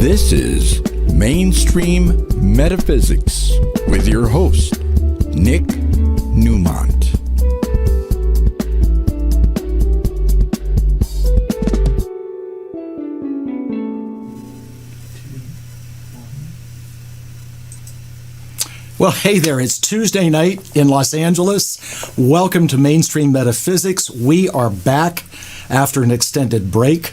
This is Mainstream Metaphysics with your host, Nick Newmont. Well, hey there, it's Tuesday night in Los Angeles. Welcome to Mainstream Metaphysics. We are back after an extended break.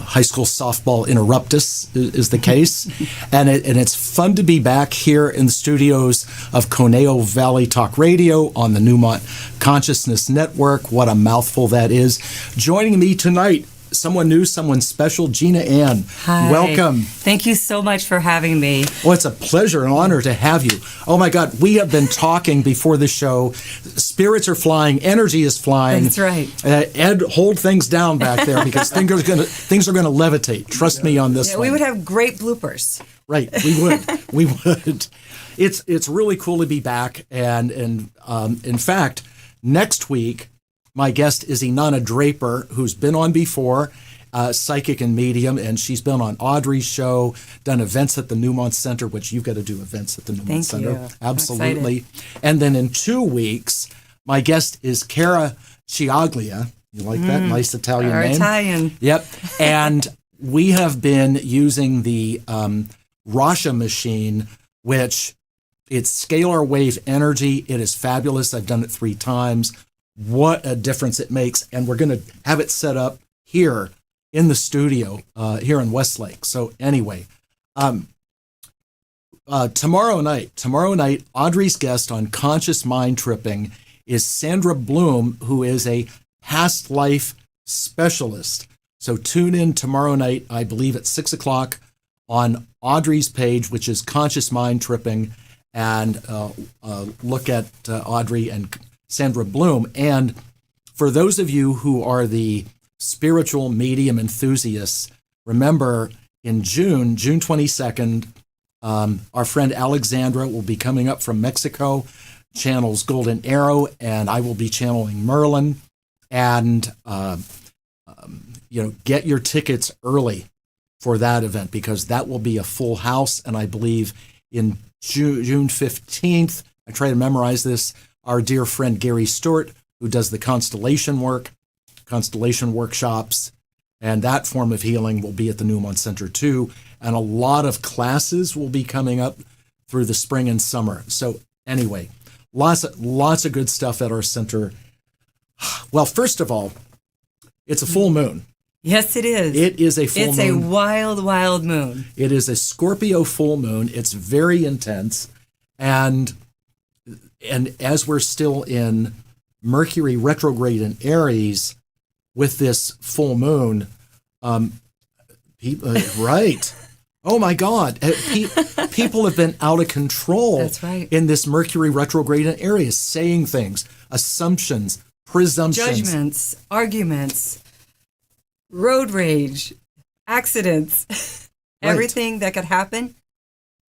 High school softball interruptus is the case. and it's fun to be back here in the studios of Conejo Valley Talk Radio on the Newmont Consciousness Network. What a mouthful that is. Joining me tonight, someone new, someone special, Gina Ann. Hi. Welcome. Thank you so much for having me. Well, it's a pleasure and honor to have you. Oh my God, we have been talking before the show. Spirits are flying, energy is flying. That's right. Ed, hold things down back there because things are gonna levitate. Trust me on this one. We would have great bloopers. Right, we would. We would. It's really cool to be back, and in fact, next week, my guest is Inanna Draper, who's been on before, psychic and medium, and she's been on Audrey's show, done events at the Newmont Center, which you've got to do events at the Newmont Center. You. Absolutely. And then in 2 weeks, my guest is Cara Chiaglia. You like that? Nice Italian name. Italian. Yep. And we have been using the Rasha machine, which it's scalar wave energy. It is fabulous. I've done it 3 times. What a difference it makes. And we're going to have it set up here in the studio here in Westlake. So anyway, tomorrow night, Audrey's guest on Conscious Mind Tripping is Sandra Bloom, who is a past life specialist. So tune in tomorrow night, I believe at 6 o'clock on Audrey's page, which is Conscious Mind Tripping, and look at Audrey and Sandra Bloom. And for those of you who are the spiritual medium enthusiasts, remember in June 22nd, our friend Alexandra will be coming up from Mexico, channels Golden Arrow, and I will be channeling Merlin. And, get your tickets early for that event because that will be a full house. And I believe in June 15th, I try to memorize this, our dear friend Gary Stewart, who does the constellation workshops, and that form of healing will be at the Newmont Center too. And a lot of classes will be coming up through the spring and summer. So anyway, lots of good stuff at our center. Well, first of all, it's a full moon. Yes, it is. It is a full moon. It's a wild, wild moon. It is a Scorpio full moon. It's very intense. And as we're still in Mercury retrograde in Aries with this full moon, right. Oh my God. People have been out of control. That's right. In this Mercury retrograde in Aries, saying things, assumptions, presumptions. Judgments, arguments, road rage, accidents. Right. Everything that could happen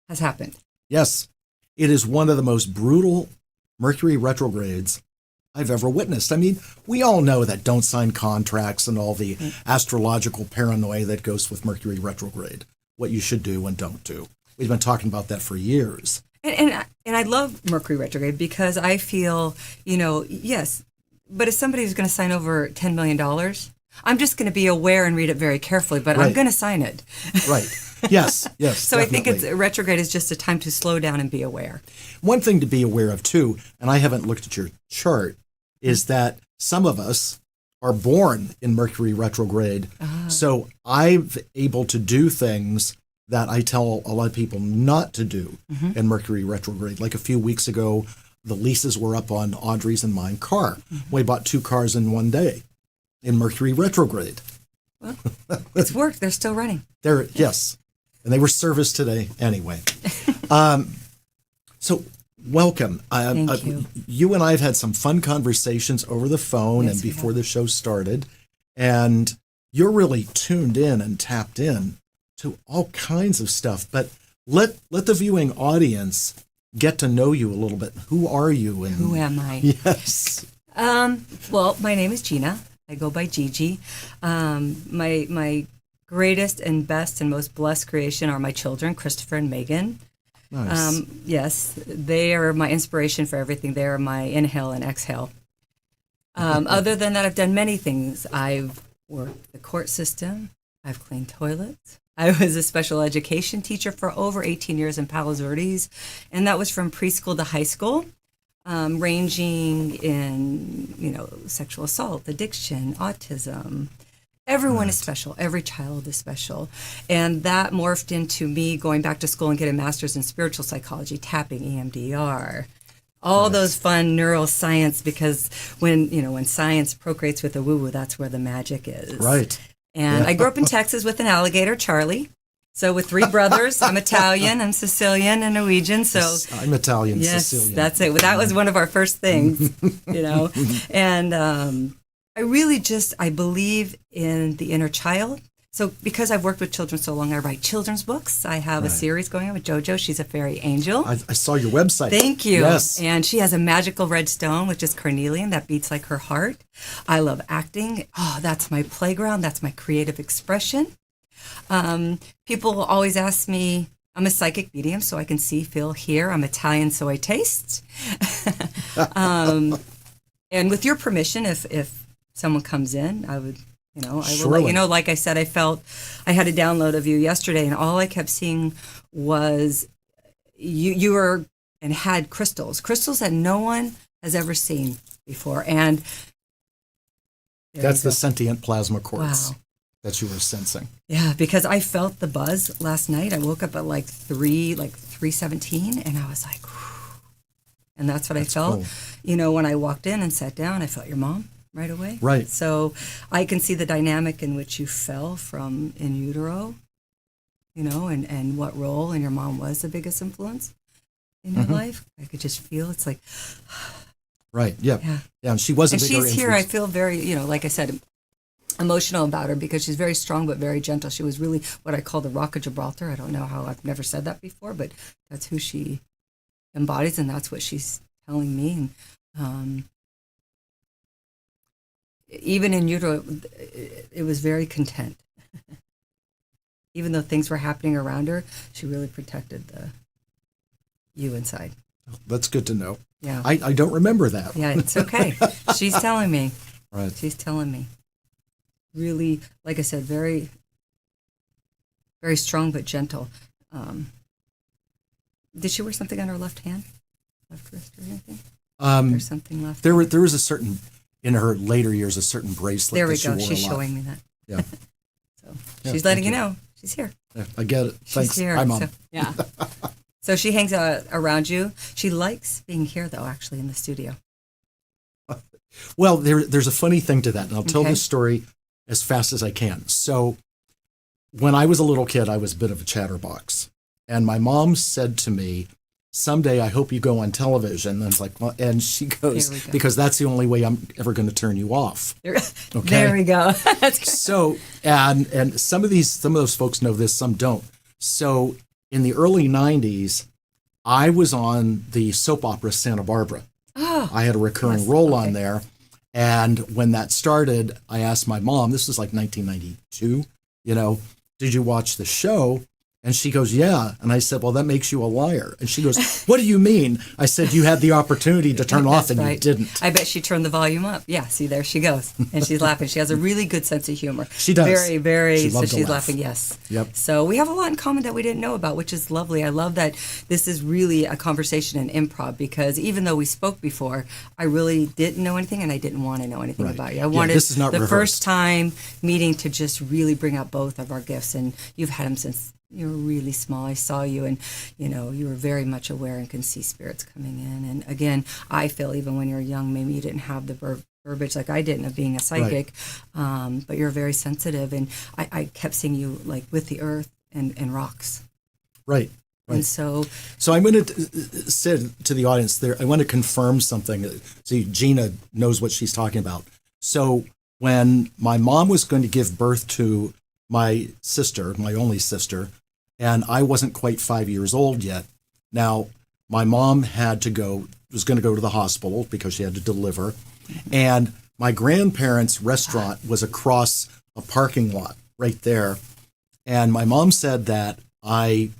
has happened. Yes. It is one of the most brutal Mercury retrogrades I've ever witnessed. I mean, we all know that don't sign contracts and all the astrological paranoia that goes with Mercury retrograde, what you should do and don't do. We've been talking about that for years. And I love Mercury retrograde because I feel, yes, but if somebody's going to sign over $10 million, I'm just going to be aware and read it very carefully, but Right. I'm going to sign it. Right. Yes. So definitely. I think retrograde is just a time to slow down and be aware. One thing to be aware of too, and I haven't looked at your chart, is that some of us are born in Mercury retrograde. So I'm able to do things that I tell a lot of people not to do in Mercury retrograde. Like a few weeks ago, the leases were up on Audrey's and mine car. We bought 2 cars in one day in Mercury retrograde. Well, it's worked. They're still running. Yes. And they were serviced today anyway. So welcome. Thank you. You and I have had some fun conversations over the phone and before the show started. And you're really tuned in and tapped in to all kinds of stuff. But let the viewing audience get to know you a little bit. Who are you? And Who am I? Yes. Well, my name is Gina. I go by Gigi. My greatest and best and most blessed creation are my children, Christopher and Megan. Nice. Yes, they are my inspiration for everything. They are my inhale and exhale. Other than that, I've done many things. I've worked the court system. I've cleaned toilets. I was a special education teacher for over 18 years in Palos Verdes, and that was from preschool to high school, ranging in, sexual assault, addiction, autism. Everyone is special. Every child is special. And that morphed into me going back to school and getting a master's in spiritual psychology, tapping, EMDR, all those fun neuroscience, because when science procreates with the woo-woo, that's where the magic is. Right. And I grew up in Texas with an alligator, Charlie. So with 3 brothers, I'm Italian, I'm Sicilian, and Norwegian. So I'm Italian, yes, Sicilian. that's it. That was one of our first things, And I really I believe in the inner child. So because I've worked with children so long, I write children's books. I have a series going on with JoJo. She's a fairy angel. I saw your website. Thank you. Yes. And she has a magical red stone, which is carnelian, that beats like her heart. I love acting. Oh, that's my playground. That's my creative expression. People always ask me, I'm a psychic medium, so I can see, feel, hear. I'm Italian, so I taste. And with your permission, if someone comes in, I would... I will let you know. Like I said, I felt I had a download of you yesterday, and all I kept seeing was you were and had crystals that no one has ever seen before. And that's the sentient plasma quartz wow. that you were sensing. Yeah, because I felt the buzz last night. I woke up at like 3:17, and I was like, whew. And that's what I felt. Cool. When I walked in and sat down, I felt your mom right away. Right. So I can see the dynamic in which you fell from in utero, and what role, and your mom was the biggest influence in your life. I could just feel it's like... Right, yeah. And she was a bigger influence. And she's here. I feel very, like I said, emotional about her because she's very strong but very gentle. She was really what I call the Rock of Gibraltar. I don't know how, I've never said that before, but that's who she embodies, and that's what she's telling me. And, even in utero, it was very content. Even though things were happening around her, she really protected you inside. That's good to know. Yeah. I don't remember that. Yeah, it's okay. She's telling me. Right. She's telling me. Really, like I said, very, very strong but gentle. Did she wear something on her left hand? Left wrist or anything? Or something left? There was a certain... In her later years, a certain bracelet. There we that she go. wore She's a lot. showing me that. Yeah. She's letting you know. She's here. Yeah, I get it. Thanks. She's here. Hi, Mom. So, yeah. So she hangs around you. She likes being here, though, actually, in the studio. Well, there's a funny thing to that, and I'll tell this story as fast as I can. So when I was a little kid, I was a bit of a chatterbox. And my mom said to me, someday I hope you go on television. And I was like, well, and she goes, because that's the only way I'm ever going to turn you off. There we go. That's good. So, and some of those folks know this, some don't. So in the early 90s, I was on the soap opera Santa Barbara. Oh, I had a recurring role on there. And when that started, I asked my mom, this was like 1992, did you watch the show? And she goes, yeah. And I said, well, that makes you a liar. And she goes, what do you mean? I said, you had the opportunity to turn off and you didn't. I bet she turned the volume up. Yeah, see, there she goes. And she's laughing. She has a really good sense of humor. She does. Very, very. She loves so to she's laugh. laughing, yes. Yep. So we have a lot in common that we didn't know about, which is lovely. I love that this is really a conversation in improv because even though we spoke before, I really didn't know anything and I didn't want to know anything about you. I wanted this is not the rehearsed. first time meeting to just really bring out both of our gifts. And you've had them since you were really small. I saw you and, you were very much aware and can see spirits coming in. And again, I feel even when you're young, maybe you didn't have the verbiage like I didn't of being a psychic, but you're very sensitive. And I kept seeing you like with the earth and rocks. Right. And so I'm going to say to the audience there, I want to confirm something. See, Gina knows what she's talking about. So when my mom was going to give birth to my sister, my only sister, and I wasn't quite 5 years old yet. Now, my mom was going to go to the hospital because she had to deliver. And my grandparents' restaurant was across a parking lot right there. And my mom said that I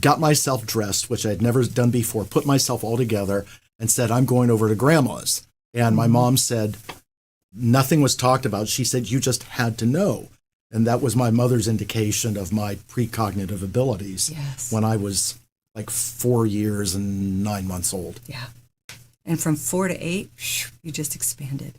got myself dressed, which I'd never done before, put myself all together and said, I'm going over to grandma's. And my mom said, nothing was talked about. She said, you just had to know. And that was my mother's indication of my precognitive abilities when I was like 4 years and 9 months old. Yeah. And from 4 to 8, you just expanded.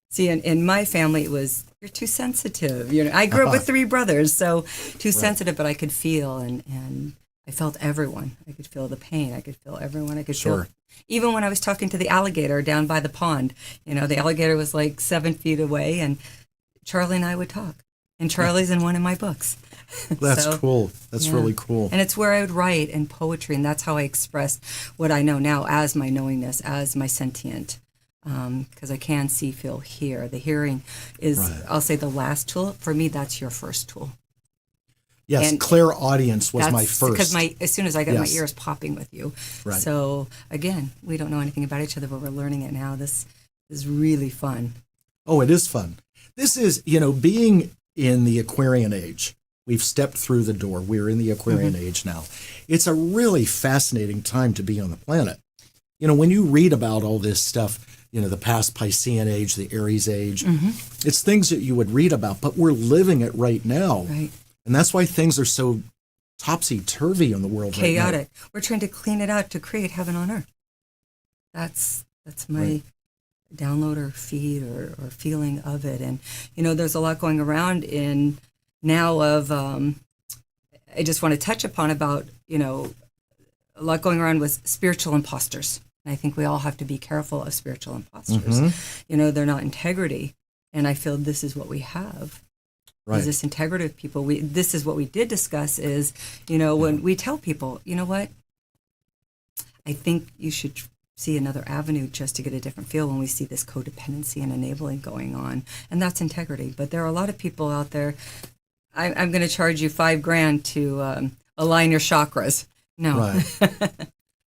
See, in my family, it was, you're too sensitive. I grew up with 3 brothers, so too sensitive, but I could feel, and I felt everyone. I could feel the pain. I could feel everyone. I could feel, even when I was talking to the alligator down by the pond, the alligator was like 7 feet away, and Charlie and I would talk. And Charlie's in one of my books. That's cool. That's really cool. And it's where I would write in poetry, and that's how I express what I know now as my knowingness, as my sentient. Because I can see, feel, hear. The hearing is, I'll say, the last tool. For me, that's your first tool. Yes, and clairaudience was my first. Because as soon as I got my ears popping with you. Right. So, again, we don't know anything about each other, but we're learning it now. This is really fun. Oh, it is fun. This is, being in the Aquarian age. We've stepped through the door. We're in the Aquarian age now. It's a really fascinating time to be on the planet. When you read about all this stuff, the past Piscean age, the Aries age, it's things that you would read about, but we're living it right now. Right. And that's why things are so topsy-turvy in the world chaotic. right now. We're trying to clean it out to create heaven on earth. That's my download or feed or feeling of it. And, there's a lot going around in now of, I just want to touch upon about, a lot going around with spiritual imposters. And I think we all have to be careful of spiritual imposters. They're not integrity. And I feel this is what we have. Right. Is this integrative people? This is what we did discuss is, when we tell people, you know what, I think you should see another avenue just to get a different feel when we see this codependency and enabling going on. And that's integrity. But there are a lot of people out there, I'm going to charge you $5,000 to align your chakras. No. Right.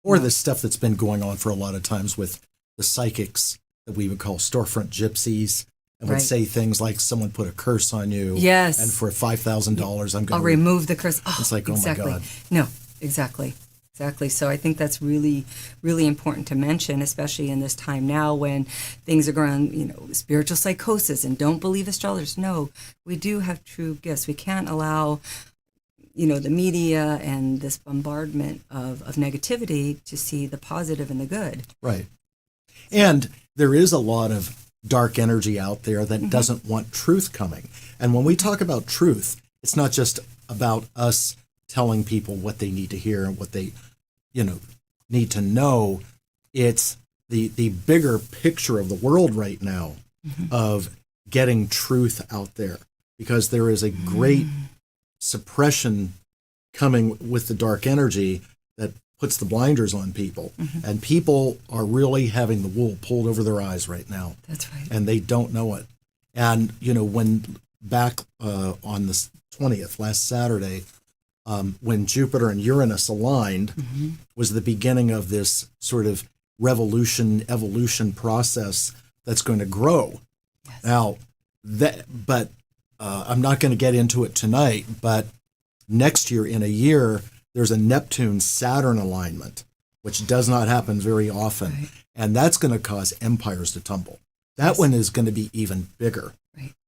Or the stuff that's been going on for a lot of times with the psychics that we would call storefront gypsies and would say things like someone put a curse on you. Yes. And for $5,000, I'm going I'll remove the curse. Oh, it's like, exactly. Oh my God. No, exactly. Exactly. So I think that's really, really important to mention, especially in this time now when things are going, spiritual psychosis and don't believe astrologers. No, we do have true gifts. We can't allow, the media and this bombardment of negativity to see the positive and the good. Right. And there is a lot of dark energy out there that doesn't want truth coming. And when we talk about truth, it's not just about us telling people what they need to hear and what they, need to know. It's the bigger picture of the world right now of getting truth out there, because there is a great suppression coming with the dark energy that puts the blinders on people. And people are really having the wool pulled over their eyes right now. That's right. And they don't know it. And, when back on the 20th, last Saturday, when Jupiter and Uranus aligned, was the beginning of this sort of evolution process that's going to grow. Yes. Now, I'm not going to get into it tonight, but next year, in a year, there's a Neptune-Saturn alignment, which does not happen very often. Right. And that's going to cause empires to tumble. That one is going to be even bigger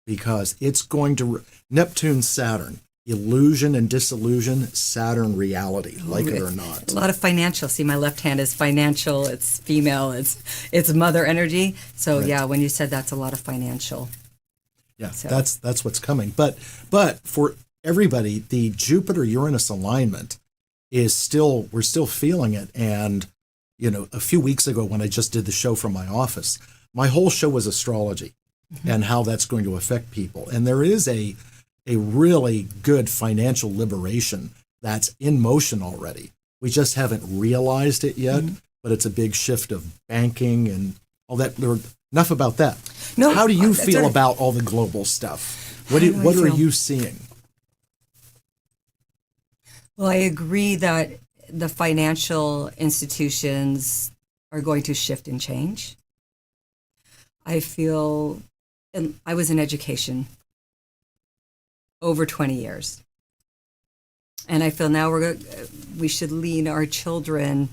because it's going to Neptune-Saturn. Illusion and disillusion, Saturn reality, like it or not. A lot of financial. See, my left hand is financial. It's female. It's mother energy. So when you said that's a lot of financial. Yeah, so. That's what's coming. But for everybody, the Jupiter-Uranus alignment is we're still feeling it. And a few weeks ago when I just did the show from my office, my whole show was astrology and how that's going to affect people. And there is a really good financial liberation that's in motion already. We just haven't realized it yet, but it's a big shift of banking and all that. Enough about that. No, how do you feel about all the global stuff? What are you seeing? Well, I agree that the financial institutions are going to shift and change. I feel, and I was in education over 20 years. And I feel now we should lean our children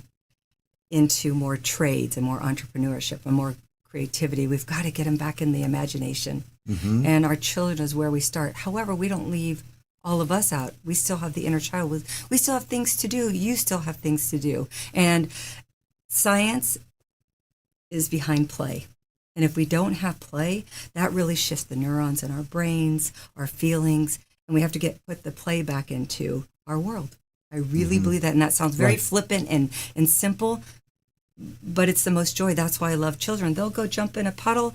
into more trades and more entrepreneurship and more creativity. We've got to get them back in the imagination. Mm-hmm. And our children is where we start. However, we don't leave all of us out. We still have the inner child. We still have things to do. You still have things to do. And science is behind play. And if we don't have play, that really shifts the neurons in our brains, our feelings, and we have to put the play back into our world. I really believe that. And that sounds very flippant and simple, but it's the most joy. That's why I love children. They'll go jump in a puddle.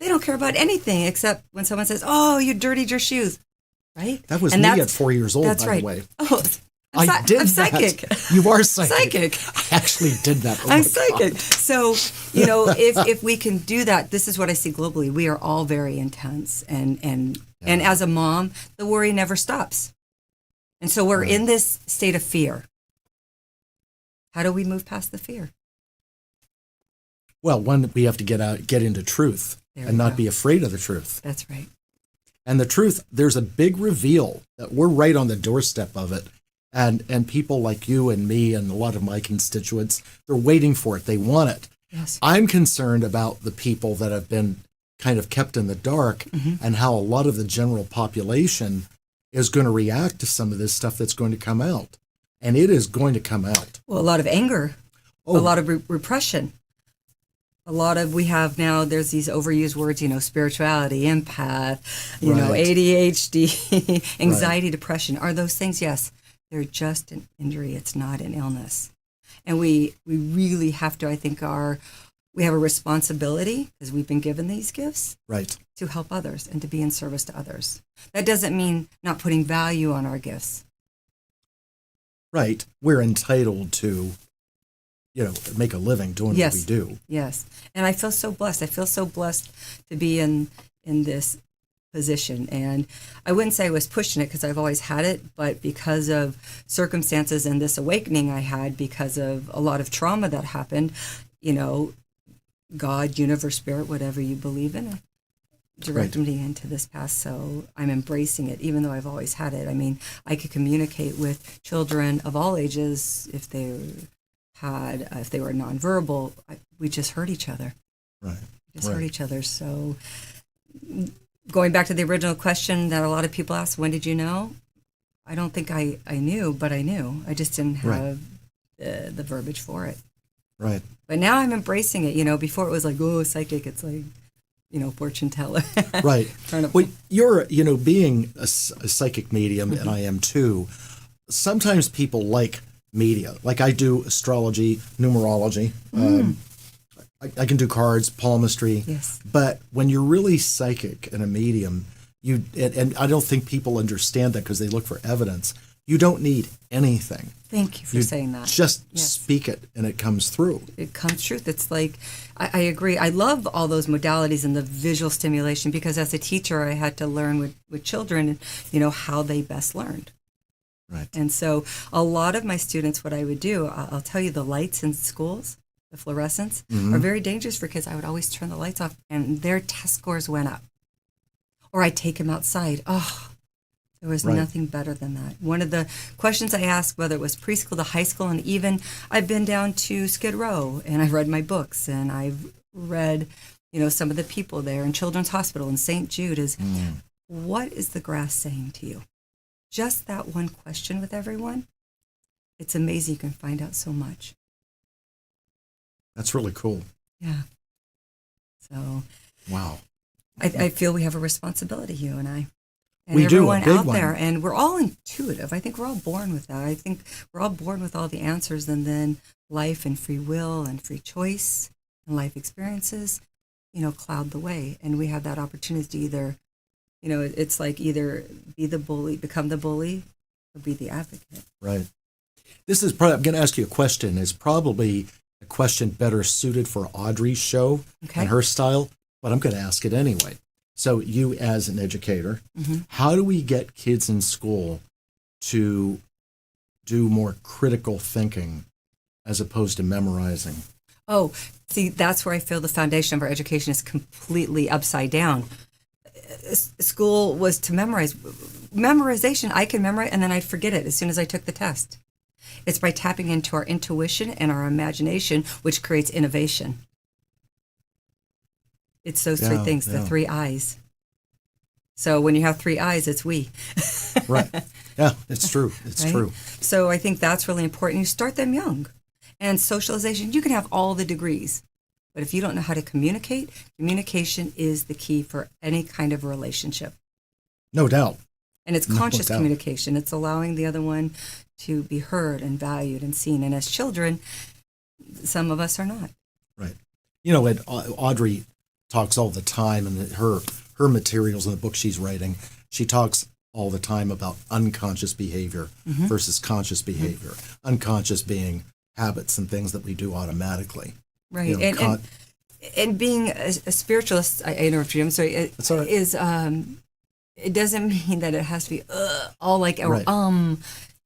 They don't care about anything except when someone says, "Oh, you dirtied your shoes." Right? That was me at 4 years old, that's by right. the way. Oh, I'm psychic. You are psychic. Psychic. I actually did that. Oh I'm my psychic. God. So, if we can do that, this is what I see globally. We are all very intense. And as a mom, the worry never stops. And so we're in this state of fear. How do we move past the fear? Well, one, we have to get into truth and not be afraid of the truth. That's right. And the truth, there's a big reveal that we're right on the doorstep of it. And people like you and me and a lot of my constituents, they're waiting for it. They want it. Yes. I'm concerned about the people that have been kind of kept in the dark and how a lot of the general population is going to react to some of this stuff that's going to come out. And it is going to come out. Well, a lot of anger, a lot of repression. We have now, there's these overused words, spirituality, empath, ADHD, anxiety, depression. Are those things? Yes. They're just an injury. It's not an illness. And we really have to, I think, we have a responsibility, because we've been given these gifts, to help others and to be in service to others. That doesn't mean not putting value on our gifts. Right. We're entitled to make a living doing what we do. Yes. And I feel so blessed. I feel so blessed to be in this position. And I wouldn't say I was pushing it because I've always had it, but because of circumstances and this awakening I had because of a lot of trauma that happened, God, universe, spirit, whatever you believe in, directed me into this path. So I'm embracing it, even though I've always had it. I mean, I could communicate with children of all ages if they were nonverbal. We just heard each other. Right. Heard each other. So going back to the original question that a lot of people ask, when did you know? I don't think I knew, but I knew. I just didn't have the verbiage for it. Right. But now I'm embracing it. Before it was like, oh, psychic. It's like, fortune teller. Right. Well, you're, being a psychic medium, and I am too. Sometimes people like media. Like I do astrology, numerology. I can do cards, palmistry. Yes. But when you're really psychic and a medium, and I don't think people understand that because they look for evidence. You don't need anything. Thank you for saying that. Just speak it and it comes through. It comes true. It's like, I agree. I love all those modalities and the visual stimulation because as a teacher, I had to learn with children, how they best learned. Right. And so a lot of my students, what I would do, I'll tell you, the lights in schools, the fluorescents, are very dangerous for kids. I would always turn the lights off and their test scores went up. Or I'd take them outside. Oh, there was nothing better than that. One of the questions I asked, whether it was preschool to high school, and even I've been down to Skid Row and I've read my books and I've read, some of the people there in Children's Hospital in St. Jude is, what is the grass saying to you? Just that one question with everyone. It's amazing. You can find out so much. That's really cool. Yeah. So. Wow. I feel we have a responsibility, you and I. And we do, everyone out there, and we're all intuitive. I think we're all born with that. I think we're all born with all the answers, and then life and free will and free choice and life experiences, cloud the way. And we have that opportunity to either, it's like either be the bully, become the bully, or be the advocate. Right. This is probably, I'm going to ask you a question. It's probably a question better suited for Audrey's show and her style, but I'm going to ask it anyway. So you as an educator, how do we get kids in school to do more critical thinking as opposed to memorizing? Oh, see, that's where I feel the foundation of our education is completely upside down. school was to memorize. Memorization, I can memorize and then I'd forget it as soon as I took the test. It's by tapping into our intuition and our imagination, which creates innovation. It's those three things, the three I's. So when you have three I's, it's we. Right. Yeah, it's true. It's right? true. So I think that's really important. You start them young. And socialization, you can have all the degrees. But if you don't know how to communicate, communication is the key for any kind of relationship. No doubt. And it's conscious communication. It's allowing the other one to be heard and valued and seen. And as children, some of us are not. Right. You know, and Audrey talks all the time in her materials in the book she's writing. She talks all the time about unconscious behavior versus conscious behavior. Unconscious being habits and things that we do automatically. Right. You know, and being a spiritualist, I interrupt you, I'm sorry, That's all right. is it doesn't mean that it has to be all like, or, Right.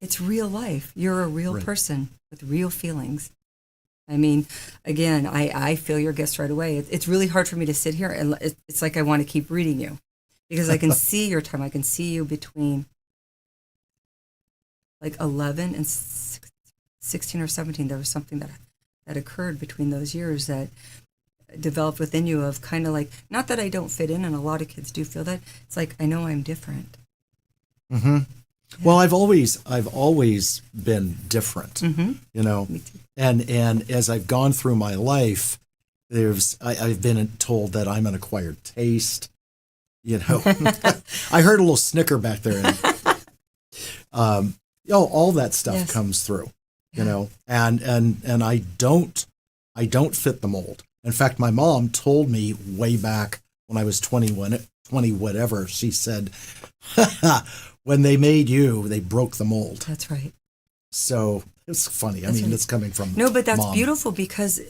It's real life. You're a real Right. person with real feelings. I mean, again, I feel your gifts right away. It's really hard for me to sit here and it's like I want to keep reading you because I can see your time. I can see you between like 11 and 16 or 17. There was something that occurred between those years that developed within you of kind of like, not that I don't fit in, and a lot of kids do feel that. It's like, I know I'm different. Mm-hmm. Yeah. Well, I've always been different, you know, Me too. and as I've gone through my life, I've been told that I'm an acquired taste, you know. I heard a little snicker back there. And, all that stuff comes through, you know, and I don't fit the mold. In fact, my mom told me way back when I was 20 whatever, she said, when they made you, they broke the mold. That's right. So it's funny. That's right. It's coming from No, but that's Mom. Beautiful because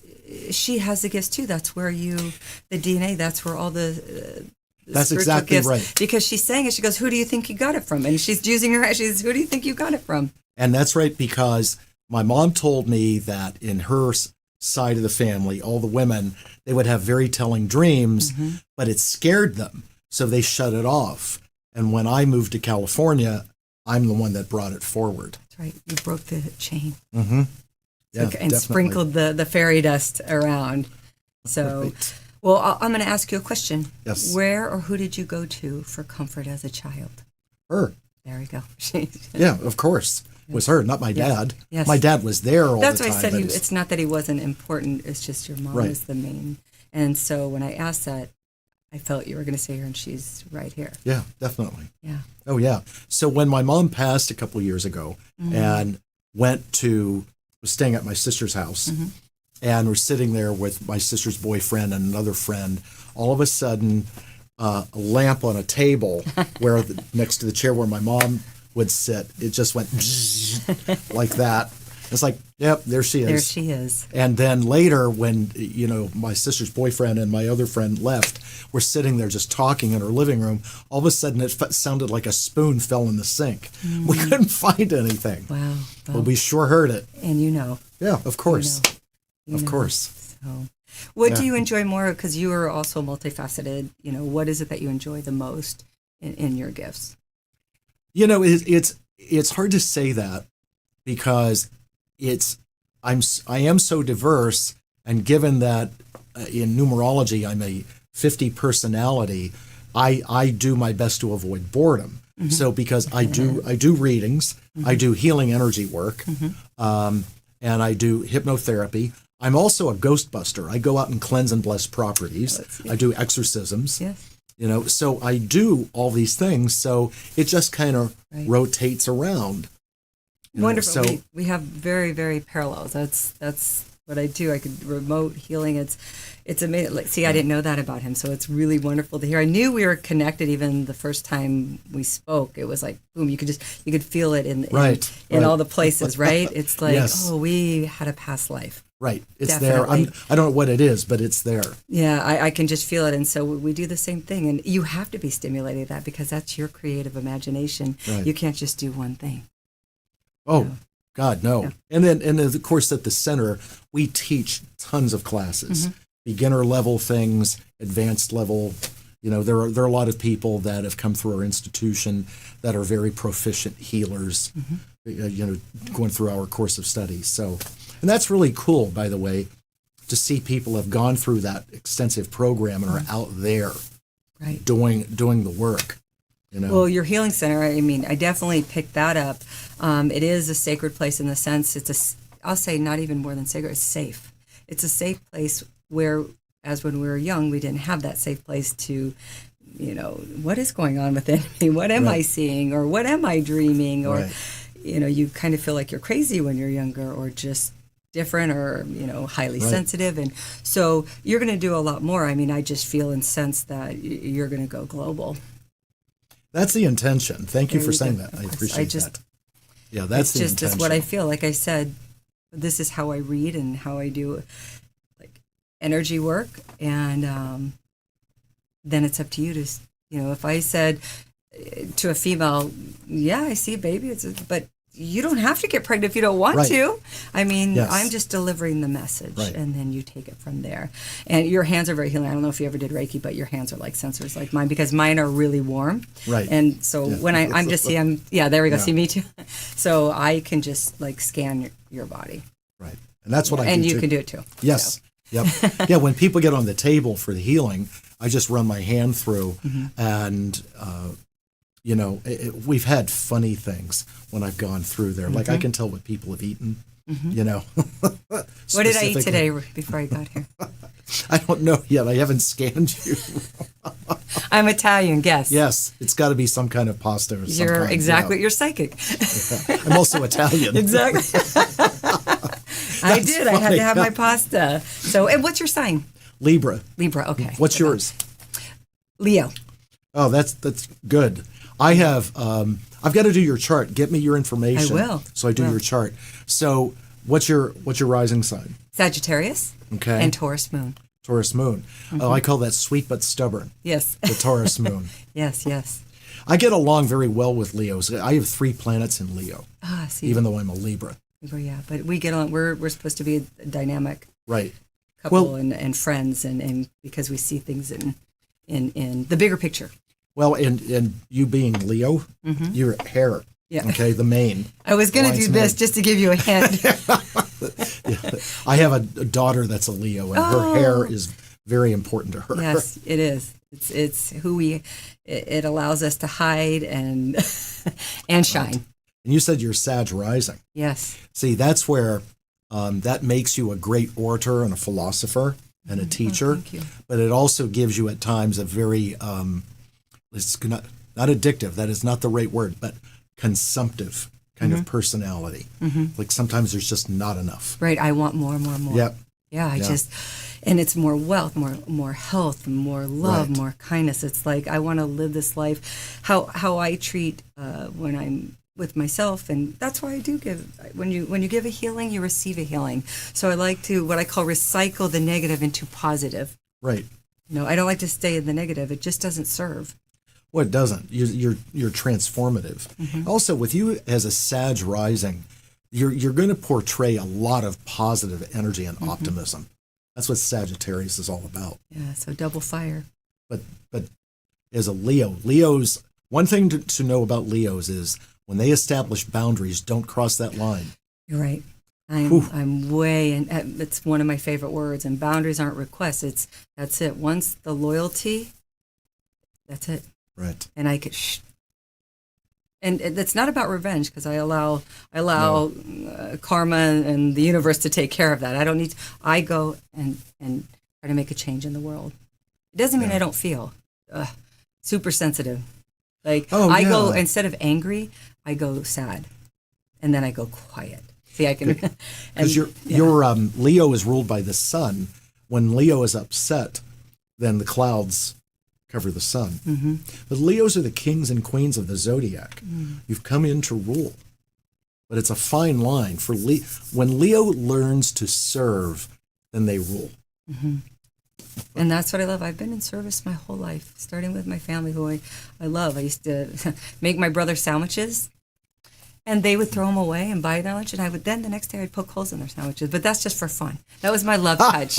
she has the gifts too. That's where the DNA, that's where all the That's spiritual exactly gifts, right. Because she's saying it, she goes, who do you think you got it from? And she's using her, she says, who do you think you got it from? And that's right, because my mom told me that in her side of the family, all the women, they would have very telling dreams, but it scared them. So they shut it off. And when I moved to California, I'm the one that brought it forward. That's right. You broke the chain. Mm-hmm. Yeah, and sprinkled the fairy dust around. So, Right. Well, I'm going to ask you a question. Yes. Where or who did you go to for comfort as a child? Her. There we go. Yeah, of course. It was her, not my dad. Yes. My dad was there all That's the why time. I said but it's not that he wasn't important. It's just your mom Right. is the main. And so when I asked that, I felt you were going to say her, and she's right here. Yeah, definitely. Yeah. Oh, yeah. So when my mom passed a couple of years ago and was staying at my sister's house, and we're sitting there with my sister's boyfriend and another friend, all of a sudden, a lamp on a table next to the chair where my mom would sit, it just went like that. It's like, yep, there she is. There she is. And then later when, you know, my sister's boyfriend and my other friend left, we're sitting there just talking in her living room. All of a sudden it sounded like a spoon fell in the sink. We couldn't find anything. Wow. But we sure heard it. And you know. Yeah, of course. You Of know. course. So, what do you enjoy more? Because you are also multifaceted. You know, what is it that you enjoy the most in your gifts? You know, it's hard to say that because I am so diverse, and given that in numerology I'm a 50 personality, I do my best to avoid boredom. So because I do readings, I do healing energy work, and I do hypnotherapy. I'm also a ghostbuster. I go out and cleanse and bless properties. I do exorcisms. Yes. You know, so I do all these things. So it just kind of rotates around. Wonderful. So We have very, very parallels. That's what I do. I could remote healing. It's amazing. Like, see, I didn't know that about him, so it's really wonderful to hear. I knew we were connected even the first time we spoke. It was like boom. You could feel it in all the places. Right. It's like Yes. we had a past life. Right. It's Definitely. there. I don't know what it is, but it's there. Yeah, I can just feel it. And so we do the same thing. And you have to be stimulated that because that's your creative imagination. Right. You can't just do one thing. Oh, No. God, no. Yeah. And then of course, at the center, we teach tons of classes, beginner level things, advanced level, There are a lot of people that have come through our institution that are very proficient healers, going through our course of studies. So, and that's really cool, by the way, to see people have gone through that extensive program and are out there doing the work. Well, your healing center, I definitely picked that up. It is a sacred place in the sense I'll say not even more than sacred, it's safe. It's a safe place where, as when we were young, we didn't have that safe place to, what is going on within me? What am I seeing? Or what am I dreaming? Or, you kind of feel like you're crazy when you're younger or just different or, highly sensitive. And so you're going to do a lot more. I just feel and sense that you're going to go global. That's the intention. Thank you for saying that. I appreciate that. Yeah, that's the intention. It's what I feel. Like I said, this is how I read and how I do energy work, and then it's up to you to, if I said to a female, yeah, I see a baby, but you don't have to get pregnant if you don't want to. I'm just delivering the message, and then you take it from there. And your hands are very healing. I don't know if you ever did Reiki, but your hands are like sensors like mine, because mine are really warm. Right. And so when I'm just there we go. See me too. So I can just scan your body. Right. And that's what I do. And you can do it too. Yes. Yep. Yeah. When people get on the table for the healing, I just run my hand through, and we've had funny things when I've gone through there. Like I can tell what people have eaten. What did I eat today before I got here? I don't know yet. I haven't scanned you. I'm Italian, guess. Yes, it's got to be some kind of pasta or something. You're exactly. You're psychic. I'm also Italian. Exactly. I did. Funny. I had to have my pasta. So, and what's your sign? Libra. Libra. Okay. What's yours? Leo. Oh, that's good. I have. I've got to do your chart. Get me your information. I will. So I do your chart. So what's your rising sign? Sagittarius. Okay. And Taurus moon. Taurus moon. Oh, I call that sweet but stubborn. Yes. The Taurus moon. Yes. I get along very well with Leos. I have 3 planets in Leo. See. Even though I'm a Libra. Yeah, but we get on. We're supposed to be a dynamic couple and friends, and because we see things in the bigger picture. Well, and you being Leo, your hair, okay, the mane. I was going to do this just to give you a hint. I have a daughter that's a Leo, and her hair is very important to her. Yes, it is. It's who it allows us to hide and shine. Right. And you said you're Sag rising. Yes. See, that's where that makes you a great orator and a philosopher and a teacher. Thank you. But it also gives you at times a very, it's not addictive, that is not the right word, but consumptive kind of personality. Like sometimes there's just not enough. Right. I want more. Yep. Yeah. And it's more wealth, more health, more love, more kindness. It's like I want to live this life how I treat when I'm with myself, and that's why I do give. When you give a healing, you receive a healing. So I like to what I call recycle the negative into positive. Right. I don't like to stay in the negative. It just doesn't serve. Well, it doesn't. You're transformative. Also, with you as a Sag rising, you're going to portray a lot of positive energy and optimism. That's what Sagittarius is all about. Yeah. So double fire. But as a Leo's one thing to know about Leos is when they establish boundaries, don't cross that line. You're right. I'm way, and it's one of my favorite words. And boundaries aren't requests. That's it. Once the loyalty, that's it. Right. And I could, and it's not about revenge because I allow karma and the universe to take care of that. I don't need. I go and try to make a change in the world. It doesn't mean I don't feel super sensitive. Like I go instead of angry, I go sad, and then I go quiet. See, I can because your Leo is ruled by the sun. When Leo is upset, then the clouds cover the sun. But Leos are the kings and queens of the zodiac. You've come in to rule, but it's a fine line for when Leo learns to serve, then they rule. And that's what I love. I've been in service my whole life, starting with my family, who I love. I used to make my brother sandwiches, And they would throw them away and buy their lunch, and I would then the next day I'd poke holes in their sandwiches. But that's just for fun. That was my love touch.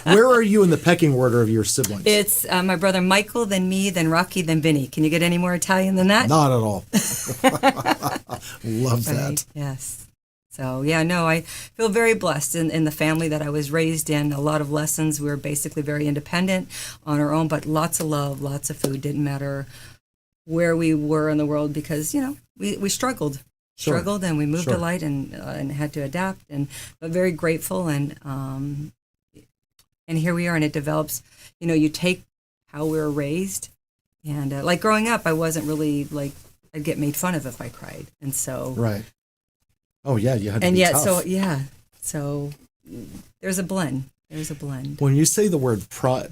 Where are you in the pecking order of your siblings? It's my brother Michael, then me, then Rocky, then Vinny. Can you get any more Italian than that? Not at all. Love that. Right. Yes. So, yeah, no, I feel very blessed in the family that I was raised in. A lot of lessons. We were basically very independent on our own, but lots of love, lots of food. Didn't matter where we were in the world because, we struggled. Sure. Struggled, and we moved Sure. to light and had to adapt. But very grateful, and here we are. And it develops. You take how we were raised, and like growing up, I wasn't really like I'd get made fun of if I cried, and so Right. Oh yeah, you had to and be yet tough. so there's a blend. There's a blend. When you say the word pride,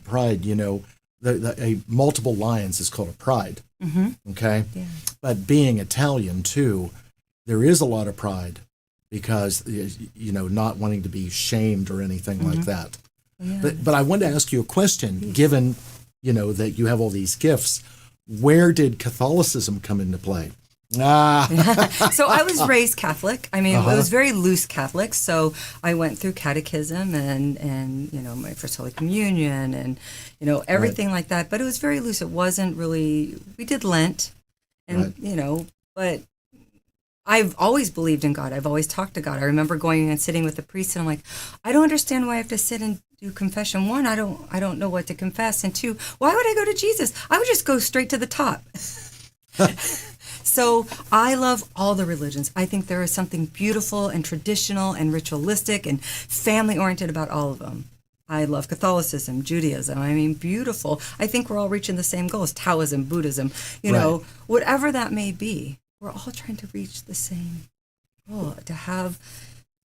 a multiple lions is called a pride. Mm-hmm. Okay. Yeah. But being Italian too, there is a lot of pride because not wanting to be shamed or anything like that. Yeah. But I wanted to ask you a question. Given that you have all these gifts, where did Catholicism come into play? So I was raised Catholic. I mean, I was very loose Catholic. So I went through catechism and my first Holy Communion and everything like that. But it was very loose. It wasn't really. We did Lent, and but I've always believed in God. I've always talked to God. I remember going and sitting with the priest, and I'm like, I don't understand why I have to sit and do confession. One, I don't know what to confess, and two, why would I go to Jesus? I would just go straight to the top. So I love all the religions. I think there is something beautiful and traditional and ritualistic and family-oriented about all of them. I love Catholicism, Judaism. I mean, beautiful. I think we're all reaching the same goals. Taoism, Buddhism, whatever that may be. We're all trying to reach the same goal, to have,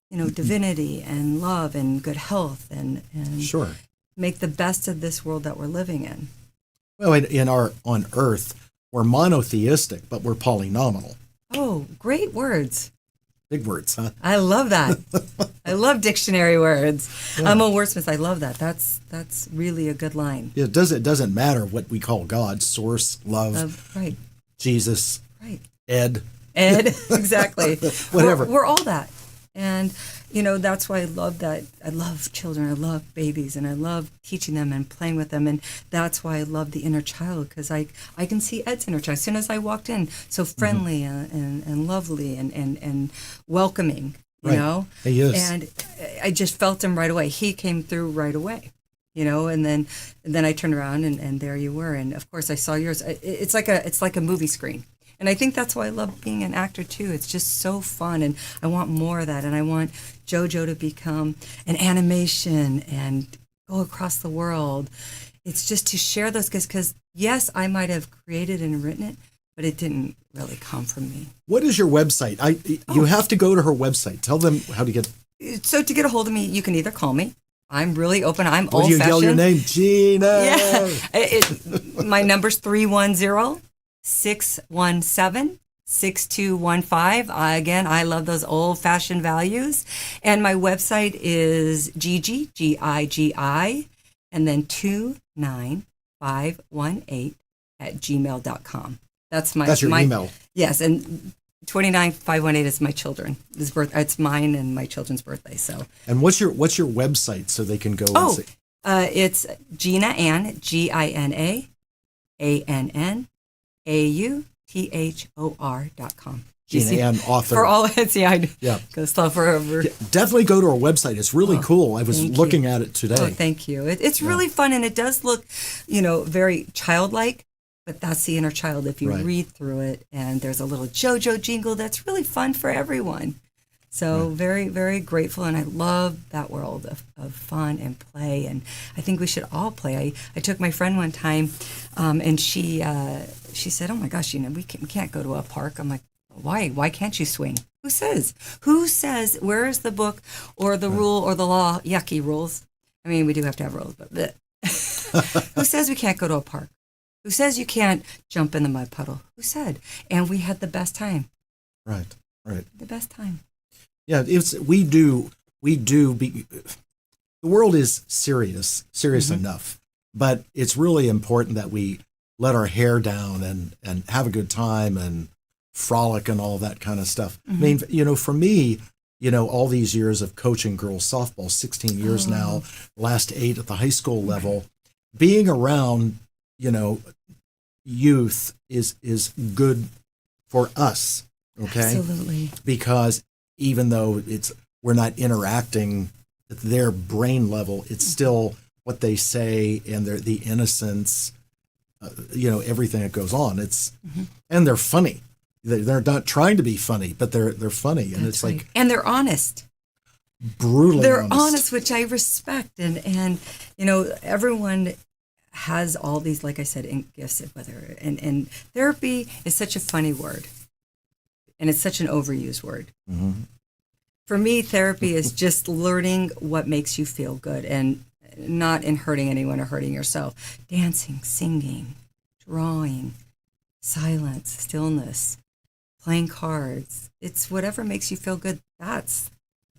divinity and love and good health and Sure. make the best of this world that we're living in. Well, on Earth, we're monotheistic, but we're polynomial. Oh, great words. Big words, huh? I love that. I love dictionary words. Yeah. I'm a wordsmith. I love that. That's really a good line. It doesn't matter what we call God, source, love, Right. Jesus, Right. Ed. Exactly. Whatever. We're all that. And, that's why I love that. I love children. I love babies. And I love teaching them and playing with them. And that's why I love the inner child, because I can see Ed's inner child. As soon as I walked in, so friendly and lovely and welcoming, you know? He is. And I just felt him right away. He came through right away. And then I turned around and there you were. And of course I saw yours. It's like a movie screen. And I think that's why I love being an actor too. It's just so fun, and I want more of that. And I want JoJo to become an animation and go across the world. It's just to share those gifts, because yes, I might have created and written it, but it didn't really come from me. What is your website? You have to go to her website. Tell them how to get. So to get a hold of me, you can either call me. I'm really open. I'm Will old-fashioned. you yell your name? Gina. Yeah. My number's 310-617-6215. Again, I love those old-fashioned values. And my website is Gigi, Gigi, and then 29518 @gmail.com. That's your email. Yes, and 29518 is my children. It's mine and my children's birthday. So. And what's your website so they can go and see? It's Gina Ann, GinaAnnaUthor.com. Gina Ann, author. For all it's I Yeah. go slow forever. Yeah, definitely go to our website. It's really cool. I was looking at it today. Oh, thank you. It's really fun, and it does look, very childlike. But that's the inner child if you read through it. And there's a little JoJo jingle that's really fun for everyone. So very, very grateful. And I love that world of fun and play. And I think we should all play. I took my friend one time and she said, oh my gosh, we can't go to a park. I'm like, why? Why can't you swing? Who says? Where is the book or the rule or the law? Yucky rules. I mean, we do have to have rules, but who says we can't go to a park? Who says you can't jump in the mud puddle? Who said? And we had the best time. Right. The best time. Yeah, the world is serious enough, but it's really important that we let our hair down and have a good time and frolic and all that kind of stuff. I mean, for me, all these years of coaching girls softball, 16 years now, last 8 at the high school level, being around, youth is good for us. Okay. Absolutely. Because even though we're not interacting at their brain level, it's still what they say and the innocence, everything that goes on. And they're funny. They're not trying to be funny, but they're funny. And That's right. And they're honest. Brutally They're honest, which I respect. And everyone has all these, like I said, gifts, and therapy is such a funny word. And it's such an overused word. Mm-hmm. For me, therapy is just learning what makes you feel good and not in hurting anyone or hurting yourself. Dancing, singing, drawing, silence, stillness, playing cards. It's whatever makes you feel good. That's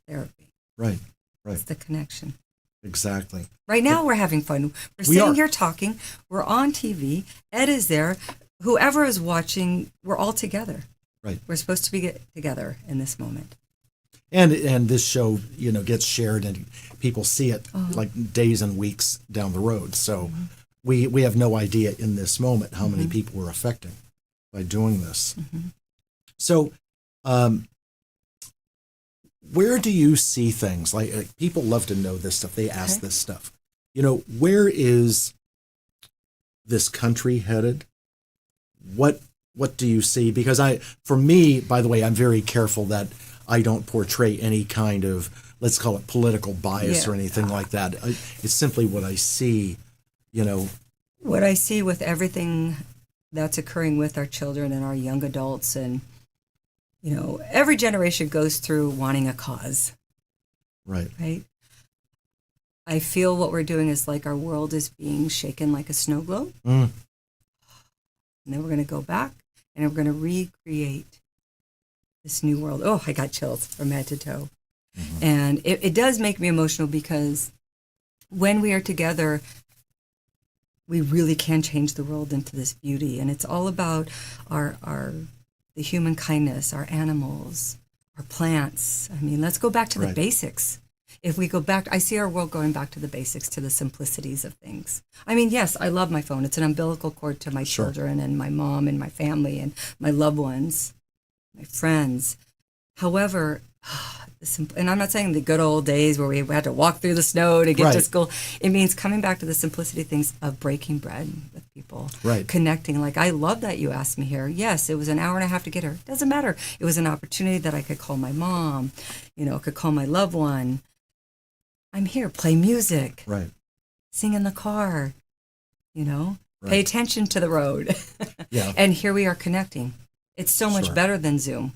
therapy. Right. It's the connection. Exactly. Right now we're having fun. We're sitting here talking. We're on TV. Ed is there. Whoever is watching, we're all together. Right. We're supposed to be together in this moment. And this show, gets shared and people see it like days and weeks down the road. So we have no idea in this moment how many people we're affecting by doing this. So where do you see things? Like people love to know this stuff. They ask this stuff. Where is this country headed? What do you see? Because for me, by the way, I'm very careful that I don't portray any kind of, let's call it political bias or anything like that. It's simply what I see, What I see with everything that's occurring with our children and our young adults, and, every generation goes through wanting a cause. Right. Right? I feel what we're doing is like our world is being shaken like a snow globe. And then we're going to go back and we're going to recreate this new world. Oh, I got chills from head to toe. And it does make me emotional because when we are together, we really can change the world into this beauty. And it's all about the human kindness, our animals, our plants. I mean, let's go back to the basics. If we go back, I see our world going back to the basics, to the simplicities of things. I mean, yes, I love my phone. It's an umbilical cord to my children and my mom and my family and my loved ones, my friends. However, and I'm not saying the good old days where we had to walk through the snow to get to school. It means coming back to the simplicity things of breaking bread with people, connecting. Like, I love that you asked me here. Yes, it was an hour and a half to get here. Doesn't matter. It was an opportunity that I could call my mom, could call my loved one. I'm here, play music, sing in the car, pay attention to the road. And here we are connecting. It's so much better than Zoom.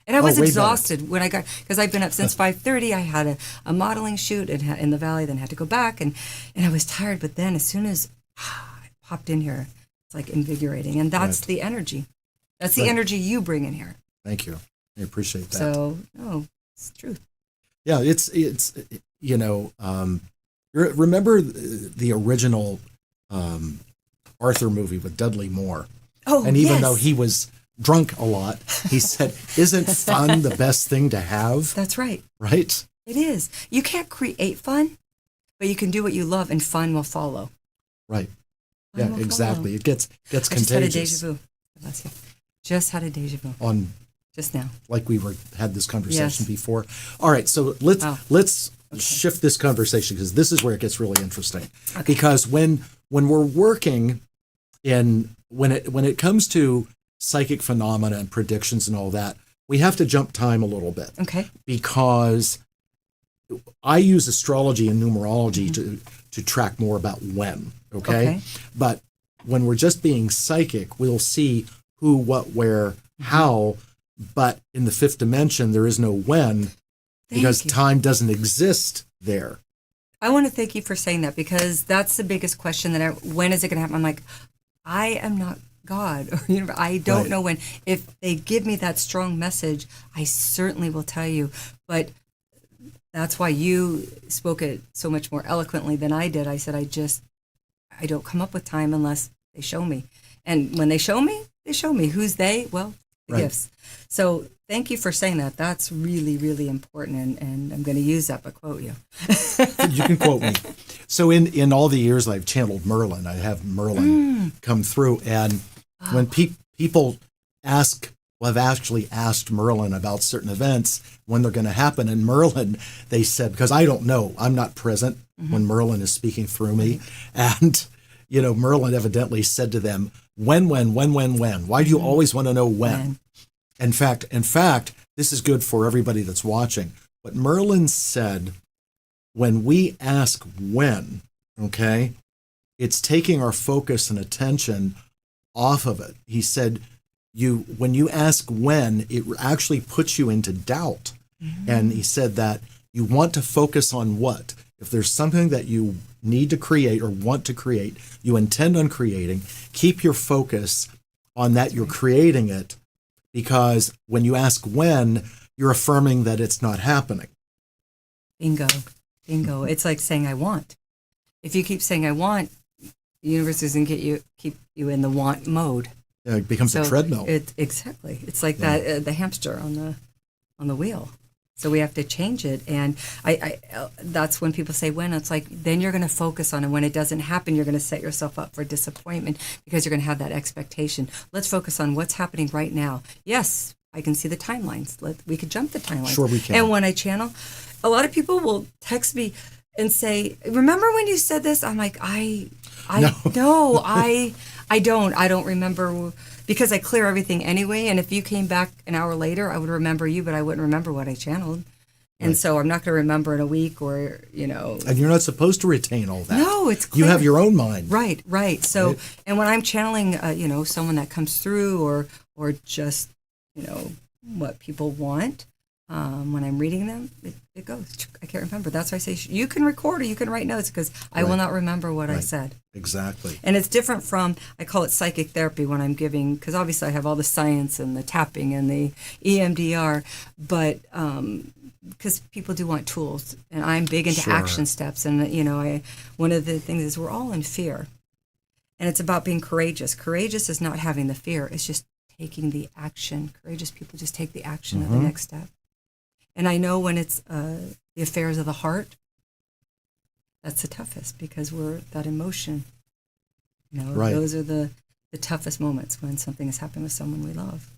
And I was exhausted when because I've been up since 5:30. I had a modeling shoot in the Valley, then had to go back, and I was tired. But then as soon as I popped in here, it's like invigorating. And that's the energy. That's the energy you bring in here. Thank you. I appreciate that. So, it's the truth. Yeah, it's remember the original Arthur movie with Dudley Moore? Oh, and even though he was drunk a lot, he said, "Isn't fun the best thing to have?" That's right. Right? It is. You can't create fun, but you can do what you love, and fun will follow. Right. Yeah, exactly. It gets contagious. Just had a déjà vu. Bless you. Just had a déjà vu. On just now. Like we had this conversation before. All right, so let's shift this conversation because this is where it gets really interesting. Okay. Because when we're working when it comes to psychic phenomena and predictions and all that, we have to jump time a little bit. Okay. Because I use astrology and numerology to track more about when, okay? But when we're just being psychic, we'll see who, what, where, how, but in the fifth dimension, there is no when because time doesn't exist there. I want to thank you for saying that because that's the biggest question when is it going to happen? I'm like, I am not God, or I don't know when. If they give me that strong message, I certainly will tell you. But that's why you spoke it so much more eloquently than I did. I said, I don't come up with time unless they show me. And when they show me, who's they? Well, the Right. gifts. So thank you for saying that. That's really, really important, and I'm going to use that, but quote you. You can quote me. So in all the years I've channeled Merlin, I have Merlin come through, and when people ask, well, I've actually asked Merlin about certain events when they're going to happen, and Merlin, they said, because I don't know, I'm not present when Merlin is speaking through me, and Merlin evidently said to them, when? Why do you always want to know when? In fact, this is good for everybody that's watching. What Merlin said, when we ask when, okay, it's taking our focus and attention off of it. He said, when you ask when, it actually puts you into doubt. And he said that you want to focus on what? If there's something that you need to create or want to create, you intend on creating, keep your focus on that you're creating it, because when you ask when, you're affirming that it's not happening. Bingo. It's like saying I want. If you keep saying I want, the universe doesn't keep you in the want mode. It becomes a treadmill. Exactly. It's like that the hamster on the wheel. So we have to change it, and I that's when people say when. It's like then you're going to focus on it. When it doesn't happen, you're going to set yourself up for disappointment because you're going to have that expectation. Let's focus on what's happening right now. Yes, I can see the timelines. We could jump the timelines. Sure, we can. And when I channel, a lot of people will text me and say, "Remember when you said this?" I'm like, I don't remember, because I clear everything anyway. And if you came back an hour later, I would remember you, but I wouldn't remember what I channeled. And so I'm not going to remember in a week or. And you're not supposed to retain all that. No, it's clear. You have your own mind. Right. So, and when I'm channeling, someone that comes through or just, what people want, when I'm reading them, it goes. I can't remember. That's why I say you can record or you can write notes, because I will not remember what I said. Exactly. And it's different from, I call it psychic therapy when I'm giving, because obviously I have all the science and the tapping and the EMDR, but because people do want tools, and I'm big into action steps. And, one of the things is we're all in fear, and it's about being courageous. Courageous is not having the fear. It's just taking the action. Courageous people just take the action of the next step. And I know when it's the affairs of the heart, that's the toughest, because we're that emotion. Those are the toughest moments, when something has happened with someone we love.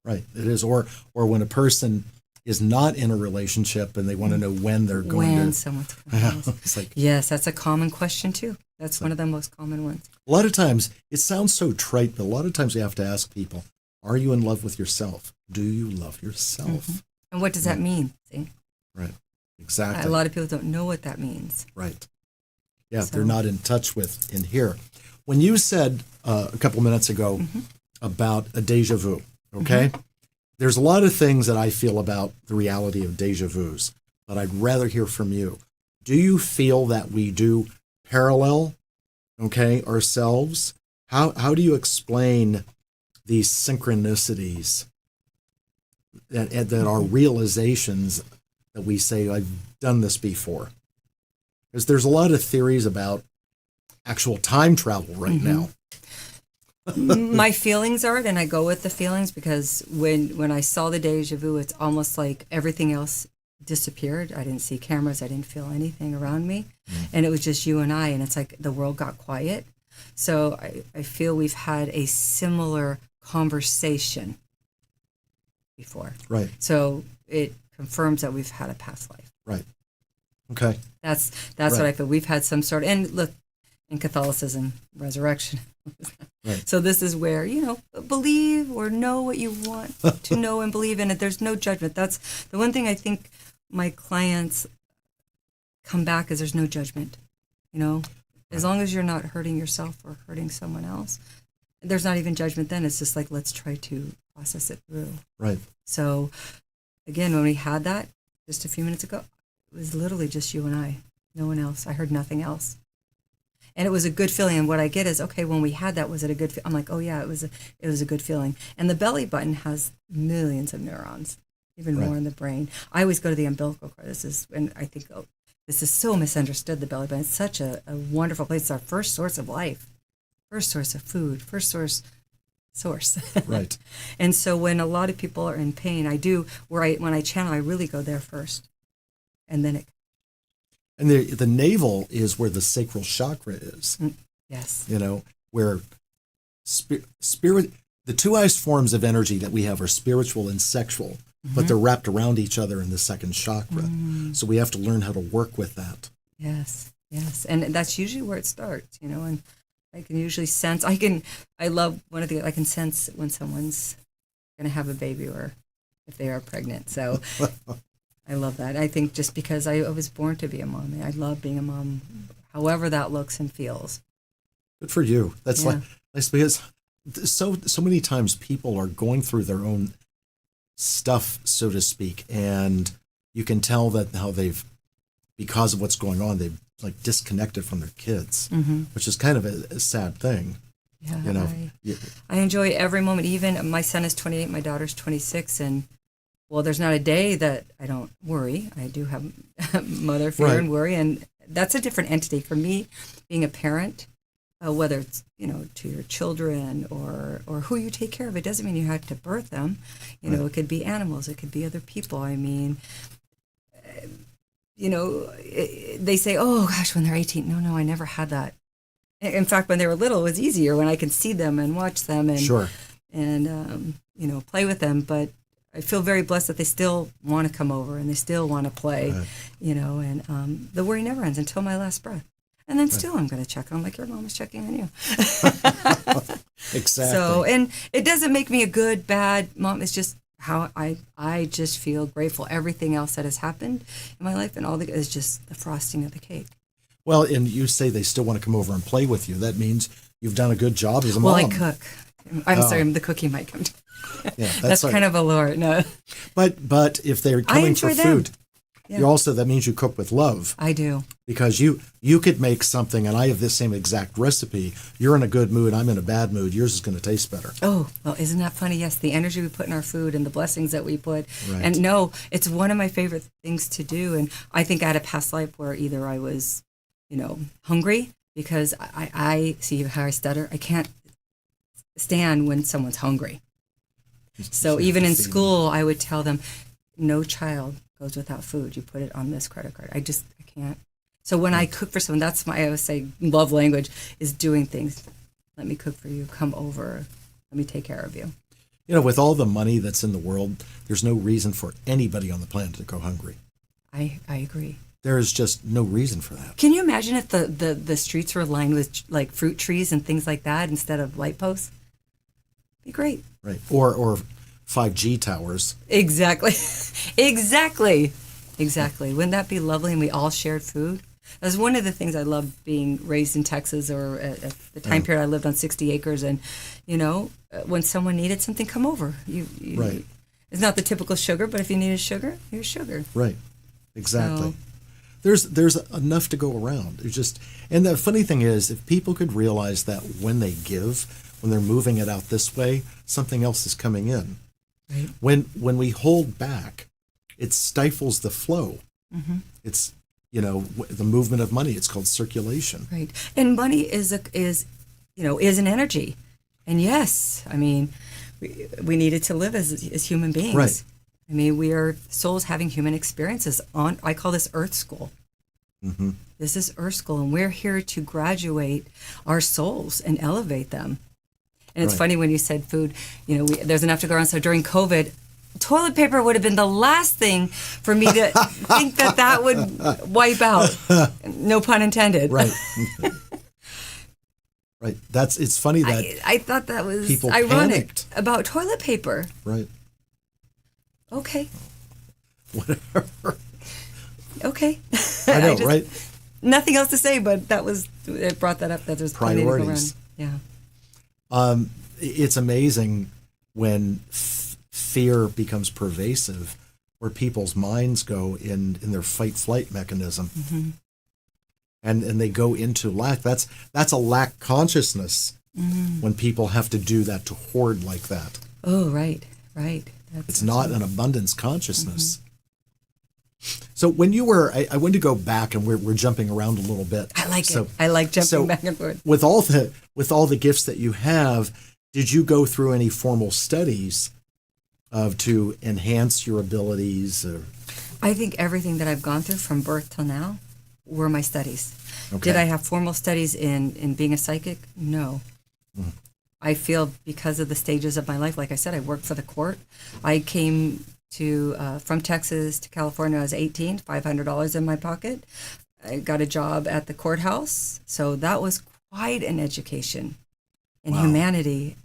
Right, it is. Or when a person is not in a relationship and they want to know when they're going to. When someone's going to. It's like, yes, that's a common question too. That's one of the most common ones. A lot of times, it sounds so trite, but a lot of times you have to ask people, are you in love with yourself? Do you love yourself? And what does that mean? See? Right, exactly. A lot of people don't know what that means. Right. Yeah, they're not in touch with in here. When you said a couple minutes ago about a déjà vu, okay? There's a lot of things that I feel about the reality of déjà vus, but I'd rather hear from you. Do you feel that we do parallel, ourselves? How do you explain these synchronicities that are realizations that we say, I've done this before? Because there's a lot of theories about actual time travel right now. My feelings are it, and I go with the feelings, because when I saw the déjà vu, it's almost like everything else disappeared. I didn't see cameras. I didn't feel anything around me. And it was just you and I, and it's like the world got quiet. So I feel we've had a similar conversation before. Right. So it confirms that we've had a past life. Right. Okay. That's what I feel. We've had some sort of, and look, in Catholicism, resurrection. Right. So this is where, believe or know what you want to know and believe in it. There's no judgment. That's the one thing I think my clients come back is there's no judgment. As long as you're not hurting yourself or hurting someone else, there's not even judgment then. It's just like, let's try to process it through. Right. So again, when we had that just a few minutes ago, it was literally just you and I, no one else. I heard nothing else. And it was a good feeling. And what I get is, okay, when we had that, was it a good I'm like, oh yeah, it was a good feeling. And the belly button has millions of neurons, even more in the brain. I always go to the umbilical cord. This is, and I think, this is so misunderstood, the belly button. It's such a wonderful place. It's our first source of life, first source of food, first source source. Right. And so when a lot of people are in pain, when I channel, I really go there first. And then And the navel is where the sacral chakra is. Yes. Where spirit, the two highest forms of energy that we have are spiritual and sexual, but they're wrapped around each other in the second chakra. So we have to learn how to work with that. Yes. Yes. And that's usually where it starts, and I can usually sense, I can sense when someone's going to have a baby or if they are pregnant. So I love that. I think just because I was born to be a mom, I love being a mom, however that looks and feels. Good for you. That's because so many times people are going through their own stuff, so to speak, and you can tell that how because of what's going on, they've like disconnected from their kids, which is kind of a sad thing. Yeah, I enjoy every moment. Even my son is 28, my daughter's 26, and there's not a day that I don't worry. I do have mother fear and worry, and that's a different entity for me. Being a parent, whether it's to your children or who you take care of, it doesn't mean you have to birth them. It could be animals, it could be other people. I mean, they say, "Oh gosh, when they're 18." No, I never had that. In fact, when they were little, it was easier when I could see them and watch them and play with them. But I feel very blessed that they still want to come over and they still want to play, and the worry never ends until my last breath. And then still I'm going to check on, like your mom is checking on you. Exactly. So, and it doesn't make me a good, bad mom. It's just how I just feel grateful. Everything else that has happened in my life and is just the frosting of the cake. Well, and you say they still want to come over and play with you. That means you've done a good job as a mom. Well, I cook. I'm sorry, the cooking might come to Yeah, that's kind of a lure. No. But if they're coming for food, that means you cook with love. I do. Because you could make something, and I have this same exact recipe. You're in a good mood, I'm in a bad mood. Yours is going to taste better. Oh, well, isn't that funny? Yes, the energy we put in our food and the blessings that we put. Right. And no, it's one of my favorite things to do. And I think I had a past life where either I was, hungry, because I see how I stutter. I can't stand when someone's hungry. So even in school, I would tell them, no child goes without food. You put it on this credit card. I can't. So when I cook for someone, that's I always say love language is doing things. Let me cook for you. Come over. Let me take care of you. With all the money that's in the world, there's no reason for anybody on the planet to go hungry. I agree. There is just no reason for that. Can you imagine if the streets were lined with like fruit trees and things like that instead of light posts? Be great. Right. Or 5G towers. Exactly. Exactly. Wouldn't that be lovely? And we all shared food. That's one of the things I love being raised in Texas, or at the time period I lived on 60 acres. And, when someone needed something, come over. Right. It's not the typical sugar, but if you needed sugar, here's sugar. Right. Exactly. There's enough to go around. And the funny thing is, if people could realize that when they give, when they're moving it out this way, something else is coming in. Right. When we hold back, it stifles the flow. Mm-hmm. It's the movement of money. It's called circulation. Right. And money is an energy. And yes, I mean, we need it to live as human beings. Right. I mean, we are souls having human experiences I call this Earth School. Mm-hmm. This is Earth School, and we're here to graduate our souls and elevate them. And it's funny when you said food, there's enough to go around. So during COVID, toilet paper would have been the last thing for me to think that would wipe out. No pun intended. Right. Right. It's funny that I thought that was people ironic panicked about toilet paper. Right. Okay. Whatever. Okay. I know, right? Nothing else to say, but it brought that up. That there's plenty to go around. Yeah. It's amazing when fear becomes pervasive, where people's minds go in their fight-flight mechanism, mm-hmm. and they go into lack. That's a lack consciousness, mm-hmm. when people have to do that, to hoard like that. Oh, right. It's not an abundance consciousness. Mm-hmm. So when you were, I want to go back, and we're jumping around a little bit. I like it. I like jumping back and forth. With all the gifts that you have, Did you go through any formal studies to enhance your abilities? I think everything that I've gone through from birth till now were my studies. Okay. Did I have formal studies in being a psychic? No. I feel because of the stages of my life, like I said, I worked for the court. I came to from Texas to California. I was 18, $500 in my pocket. I got a job at the courthouse. So that was quite an education in humanity,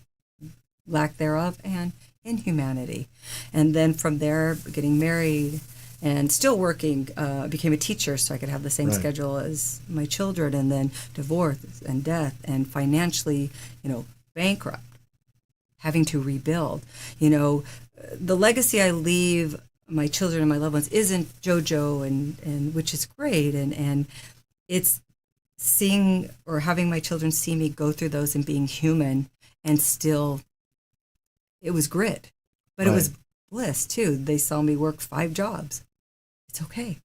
lack thereof, and inhumanity. And then from there, getting married and still working, became a teacher so I could have the same schedule as my children, and then divorce and death and financially, bankrupt, having to rebuild. The legacy I leave my children and my loved ones isn't JoJo, and which is great, and it's seeing or having my children see me go through those and being human, and still, it was grit, but it was bliss too. They saw me work 5 jobs. It's okay.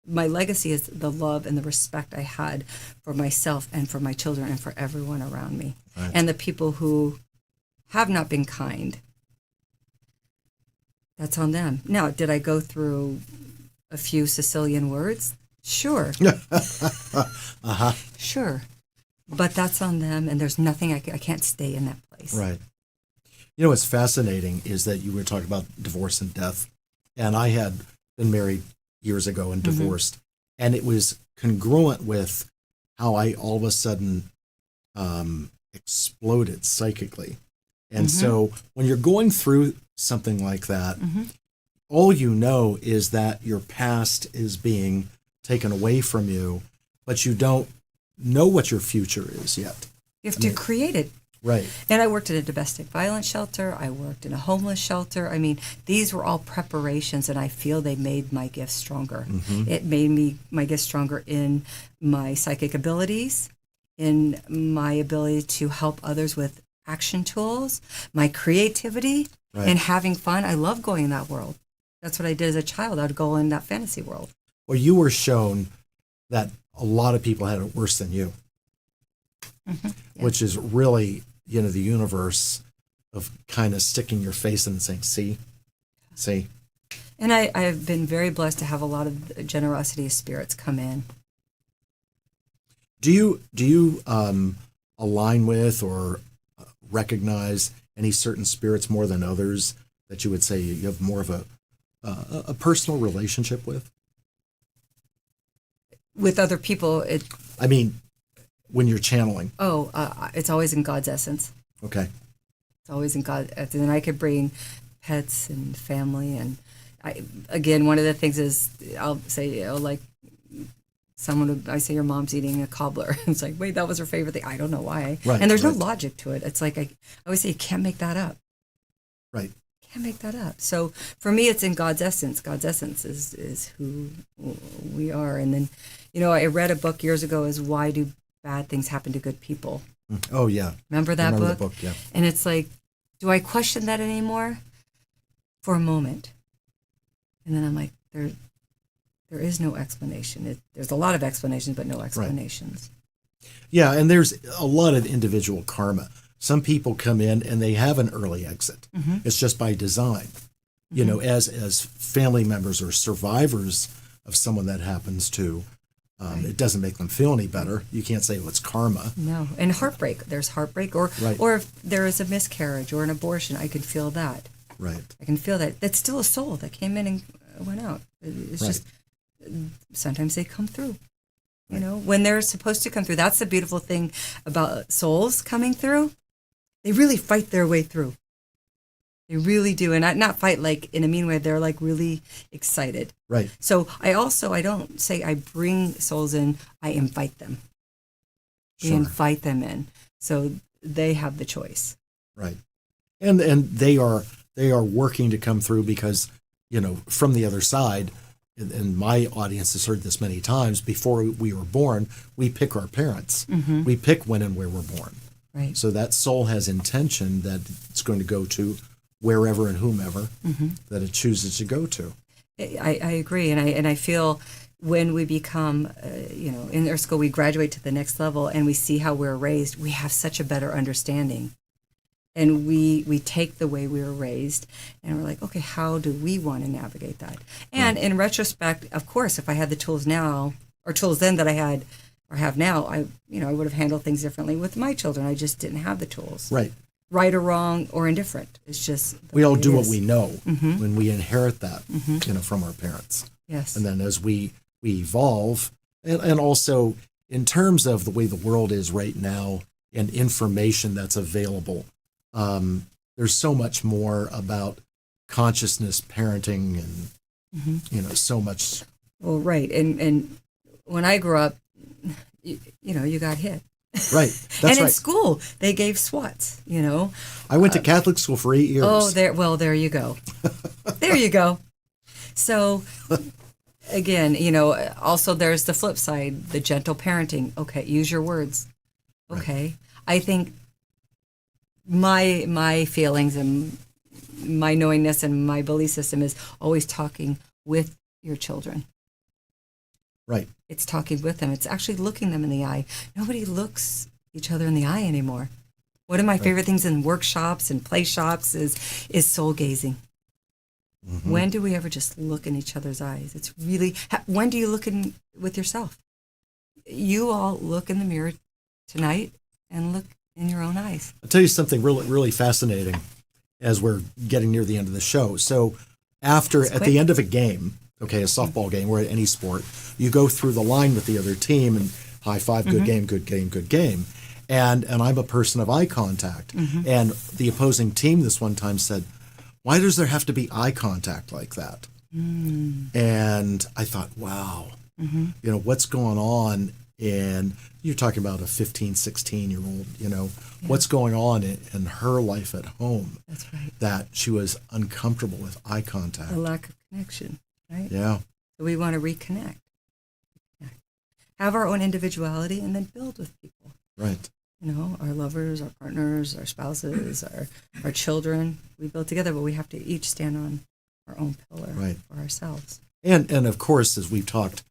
My legacy is the love and the respect I had for myself and for my children and for everyone around me. Right. And the people who have not been kind. That's on them. Now, did I go through a few Sicilian words? Sure. Sure. But that's on them, and there's nothing I can't stay in that place. Right. What's fascinating is that you were talking about divorce and death, and I had been married years ago and divorced, and it was congruent with how I all of a sudden exploded psychically. And so when you're going through something like that, all you know is that your past is being taken away from you, but you don't know what your future is yet. You have to create it. Right. And I worked at a domestic violence shelter. I worked in a homeless shelter. I mean, these were all preparations, and I feel they made my gifts stronger. It made my gifts stronger in my psychic abilities, in my ability to help others with action tools, my creativity, and having fun. I love going in that world. That's what I did as a child. I would go in that fantasy world. Well, you were shown that a lot of people had it worse than you, which is really, the universe of kind of sticking your face in and saying, see. And I've been very blessed to have a lot of generosity of spirits come in. Do you align with or recognize any certain spirits more than others that you would say you have more of a personal relationship with? With other people, when you're channeling. It's always in God's essence. Okay. It's always in God's essence. And I could bring pets and family. And again, one of the things is I'll say, like I say, your mom's eating a cobbler. It's like, wait, that was her favorite thing. I don't know why. Right, and there's no logic to it. It's like, I always say, you can't make that up. Right. Can't make that up. So for me, it's in God's essence. God's essence is who we are. And then, I read a book years ago, is Why Do Bad Things Happen to Good People? Oh, yeah. Remember that book? The book, yeah. And it's like, do I question that anymore? For a moment. And then I'm like, there is no explanation. There's a lot of explanations, but no explanations. Right. Yeah, and there's a lot of individual karma. Some people come in and they have an early exit. It's just by design. As family members or survivors of someone that happens to, it doesn't make them feel any better. You can't say, well, it's karma. No. And heartbreak. There's heartbreak. Or if there is a miscarriage or an abortion, I can feel that. Right. I can feel that. That's still a soul that came in and went out. It's just, sometimes they come through. When they're supposed to come through. That's the beautiful thing about souls coming through. They really fight their way through. They really do. And not fight like in a mean way. They're like really excited. Right. So I don't say I bring souls in. I invite them. We invite them in. So they have the choice. Right. And they are working to come through because, from the other side, and my audience has heard this many times, before we were born, we pick our parents. We pick when and where we're born. Right. So that soul has intention that it's going to go to wherever and whomever that it chooses to go to. I agree. And I feel when we become, in our school, we graduate to the next level and we see how we're raised, we have such a better understanding. And we take the way we were raised, and we're like, okay, how do we want to navigate that? And in retrospect, of course, if I had the tools now, or tools then that I had or have now, I would have handled things differently with my children. I just didn't have the tools. Right or wrong or indifferent. It's just we all do what we know when we inherit that, from our parents. Yes. And then as we evolve, and also in terms of the way the world is right now and information that's available, there's so much more about consciousness parenting and, so much. Well, right. And when I grew up, you got hit. Right. That's and in right. school, they gave SWATs, I went to Catholic school for 8 years. Oh, there you go. There you go. So, again, also there's the flip side, the gentle parenting. Okay, use your words. Okay. Right. I think my feelings and my knowingness and my belief system is always talking with your children. Right. It's talking with them. It's actually looking them in the eye. Nobody looks each other in the eye anymore. One of my favorite things in workshops and play shops is soul gazing. Mm-hmm. When do we ever just look in each other's eyes? It's really, when do you look in with yourself? You all look in the mirror tonight and look in your own eyes. I'll tell you something really, really fascinating as we're getting near the end of the show. So at the end of a game, a softball game or any sport, you go through the line with the other team and high five, good game, good game, good game. And I'm a person of eye contact. And the opposing team this one time said, why does there have to be eye contact like that? And I thought, wow, what's going on? And you're talking about a 15, 16-year-old, what's going on in her life at home? That's right. That she was uncomfortable with eye contact. A lack of connection, right? Yeah. So we want to reconnect. Have our own individuality and then build with people. Right. Our lovers, our partners, our spouses, our children. We build together, but we have to each stand on our own pillar for ourselves. And of course, as we've talked,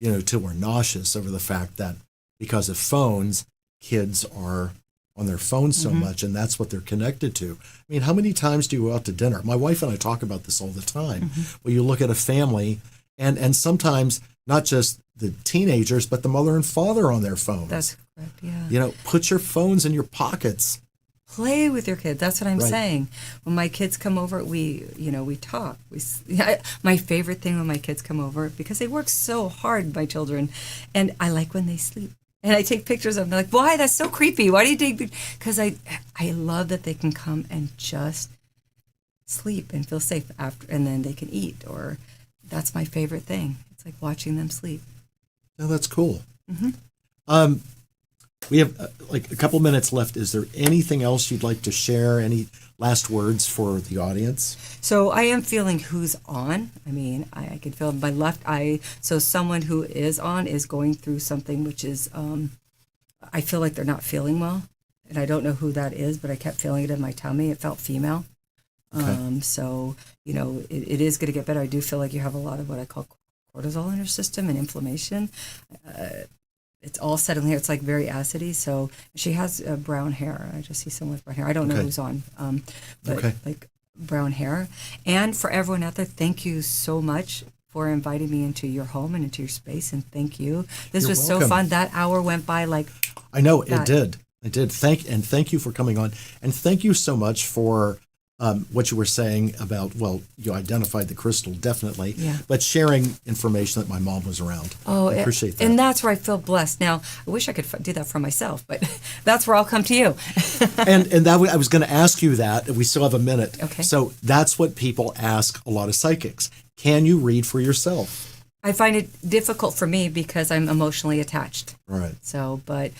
till we're nauseous over the fact that because of phones, kids are on their phones so much, and that's what they're connected to. I mean, how many times do you go out to dinner? My wife and I talk about this all the time. Where you look at a family, and sometimes not just the teenagers, but the mother and father on their phones. That's correct, yeah. Put your phones in your pockets. Play with your kids. That's what I'm saying. When my kids come over, we talk. My favorite thing when my kids come over, because they work so hard, my children, and I like when they sleep. And I take pictures of them. They're like, why? That's so creepy. Why do you take pictures? Because I love that they can come and just sleep and feel safe after, and then they can eat. Or that's my favorite thing. It's like watching them sleep. Oh, that's cool. We have a couple minutes left. Is there anything else you'd like to share? Any last words for the audience? So I am feeling who's on. I mean, I can feel my left eye. So someone who is on is going through something which is, I feel like they're not feeling well. And I don't know who that is, but I kept feeling it in my tummy. It felt female. Okay. So, it is going to get better. I do feel like you have a lot of what I call cortisol in your system and inflammation. It's all settling here. It's like very acidy. So she has brown hair. I just see someone with brown hair. I don't know who's on, but like brown hair. And for everyone out there, thank you so much for inviting me into your home and into your space. And thank you. This was welcome. So fun. That hour went by like I know it did. It did. Thank you for coming on. And thank you so much for what you were saying about, you identified the crystal, definitely, but sharing information that my mom was around. Oh, I appreciate that. And that's where I feel blessed. Now, I wish I could do that for myself, but that's where I'll come to you. and that I was going to ask you that. We still have a minute. Okay. So that's what people ask a lot of psychics. Can you read for yourself? I find it difficult for me because I'm emotionally attached. Right. So, but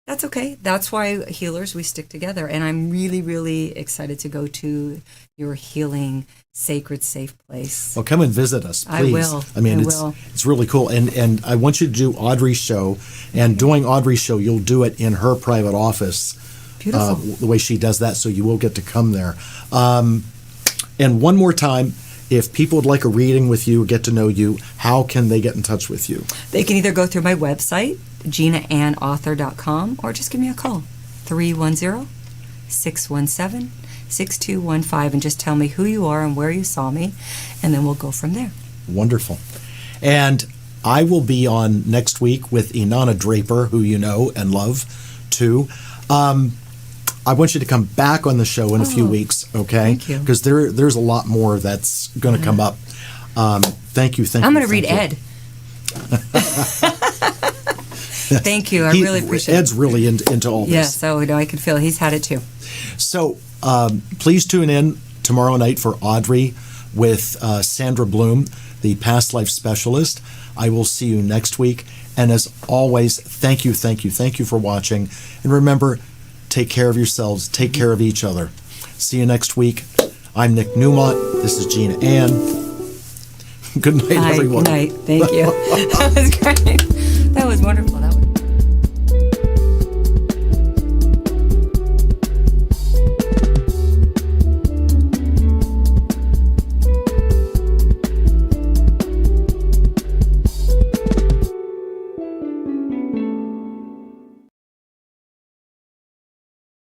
that's okay. That's why healers, we stick together. And I'm really, really excited to go to your healing, sacred, safe place. Well, come and visit us, please. I will. I mean, it's really cool. And I want you to do Audrey's show. And doing Audrey's show, you'll do it in her private office. Beautiful. The way she does that, so you will get to come there. And one more time, if people would like a reading with you, get to know you, how can they get in touch with you? They can either go through my website, GinaAnnAuthor.com, or just give me a call, 310-686-8255. 617-6215, and just tell me who you are and where you saw me, and then we'll go from there. Wonderful. And I will be on next week with Inanna Draper, who you know and love, too. I want you to come back on the show in a few weeks, okay? Thank you. Because there's a lot more that's going to come up. Thank you. I'm going to read Ed. Thank you. I really appreciate it. Ed's really into all this. Yes, I can feel it. He's had it too. So please tune in tomorrow night for Audrey with Sandra Bloom, the past life specialist. I will see you next week. And as always, thank you for watching. And remember, take care of yourselves. Take care of each other. See you next week. I'm Nick Newmont. This is Gina Ann. Good night, everyone. Good night. Thank you. That was great. That was wonderful. That was